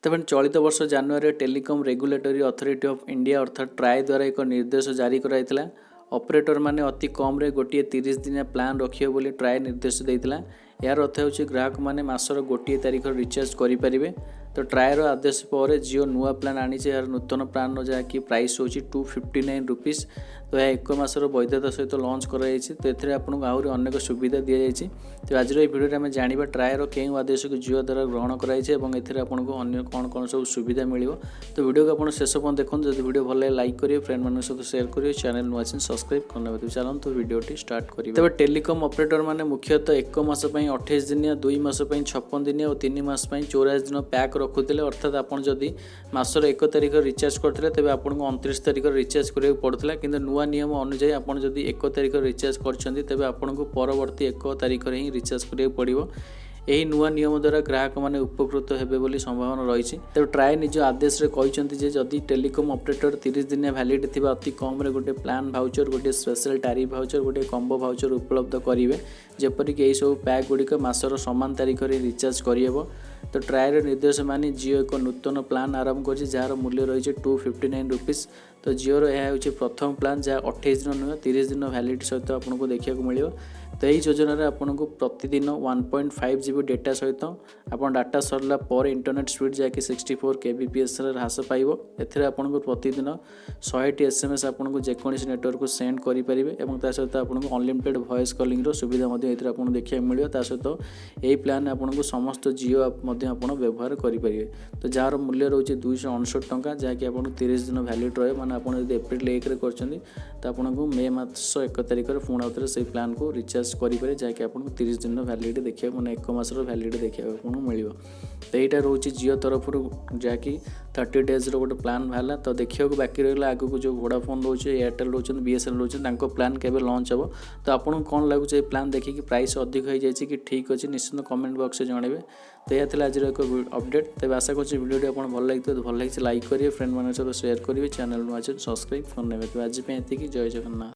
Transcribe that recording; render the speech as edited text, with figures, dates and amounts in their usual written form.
तो फ्रेंड चलित वर्ष जनवरी telecom regulatory authority of India अर्थात ट्राई द्वारा एक निर्देश जारी कराइला ऑपरेटर माने अति कम रे गोटे 30 दिनिया प्लान रखियो बोली ट्राई निर्देश देइतिला। यार अर्थ होची ग्राहक माने मासर गोटे तारीख रिचार्ज करि परिबे। तो ट्रायर आदेश पर जियो नुआ प्लान आनी यार नूतन प्लान जहाँकि प्राइस होची 259 रुपीस। तो यह एक मासर वैधता सहित लॉन्च कराई। तो ये आपको आहरी अनेक सुविधा दि जाइए। तो आज भिडियो में जाना ट्रायर केउं आदेश को जियो द्वारा ग्रहण कराई आपको अन्य कौन कौन सब सुविधा मिल। तो वीडियो को आप शेष पर्यंत देखो। जब वीडियो भल लाइक करेंगे फ्रेंड मान सहित शेयर करेंगे चैनल नुआ सब्सक्राइब करने। तो चलते वीडियोटी स्टार्ट करेंगे। तब टेलीकॉम ऑपरेटर माने मुख्यतः 1 मास 28 दिनिया 2 मास 56 दिनिया और 3 मास 84 दिन पैक रखुते। अर्थात आप जदि मासर 1 तारीख रिचार्ज करते तेज आपको 29 तारीख रिचार्ज करा पड़ता। कि नुआ नियम अनुଯାयी आपड़ जदि 1 तारीख रिचार्ज कर आपको परवर्ती 1 तारीख ही रिचार्ज करा पड़ो। यही नुआ नियम द्वारा ग्राहक मैंने उपकृत हेबे बोली संभावना रही। तो ट्राई निज आदेश रे कहते जदि टेलीकॉम ऑपरेटर 30 दिन वैलिड थी अति कम रे गोटे प्लान भाउचर गोटे स्पेशल टैरिफ भाउचर गोटे कॉम्बो भाउचर उपलब्ध करेंगे। जेपरिक यही सब पैक गुड़िक मासर समान तारीख रे रिचार्ज करहब। तो ट्रायर निर्देश मानी जियो एक नूतन प्लान आरंभ कर जार मूल्य रही है 259 रुपीस। तो जियोर यह हूँ प्रथम प्लान जहाँ 28 दिन नुह 30 दिन वैलिड सहित आपको देखा मिले। तो यही योजन आपको प्रतिदिन 1.5 GB डेटा सहित आप डाटा सरला पर इंटरनेट स्पीड जहाँकि 64 kbps ह्रास पाइब। एथिरे आपको प्रतिदिन 100टी SMS आपको जेकोसी नेटवर्क को सेंड करेंगे। सहित आपको अनलिमिटेड वॉइस कॉलिंग आपको देखा मिले। सहित यही प्लान आपको समस्त जियो आप व्यवहार करेंगे। तो जार मूल्य रोचे 259 टंका जहाँकि आपको 30 दिन वैलिड रहे। मैंने आप एप्रिल 1 रे करछंती तो आपको मे मास 1 तारीख पुणी आउे से प्लान को रिचार्ज करेंगे जहाँकि आपको 30 दिन वैलिड देखा मैंने 1 मासर वैलिड देखा मिल। तो यहाँ रोचे जियो तरफ जहाँकि 30 डेज गोटे प्लान बाहर। तो देखा बाकी रहा आगे को जो वोडाफोन रोचे एयरटेल रोचे BSNL रोचे प्लान केवे लॉन्च हम। तो आपको कौन लगुच प्लान देखिए प्राइस अधिक हो जाए कि ठीक अच्छे निश्चित कमेंट बॉक्स में जनइबे। तो यह आज एक अपडेट। तब आशा कर वीडियो आपको भल लगे भल लगे लाइक करेंगे फ्रेंड मान सहित शेयर करेंगे चैनल नुआ सब्सक्राइब करने। तो आज जय जगन्नाथ।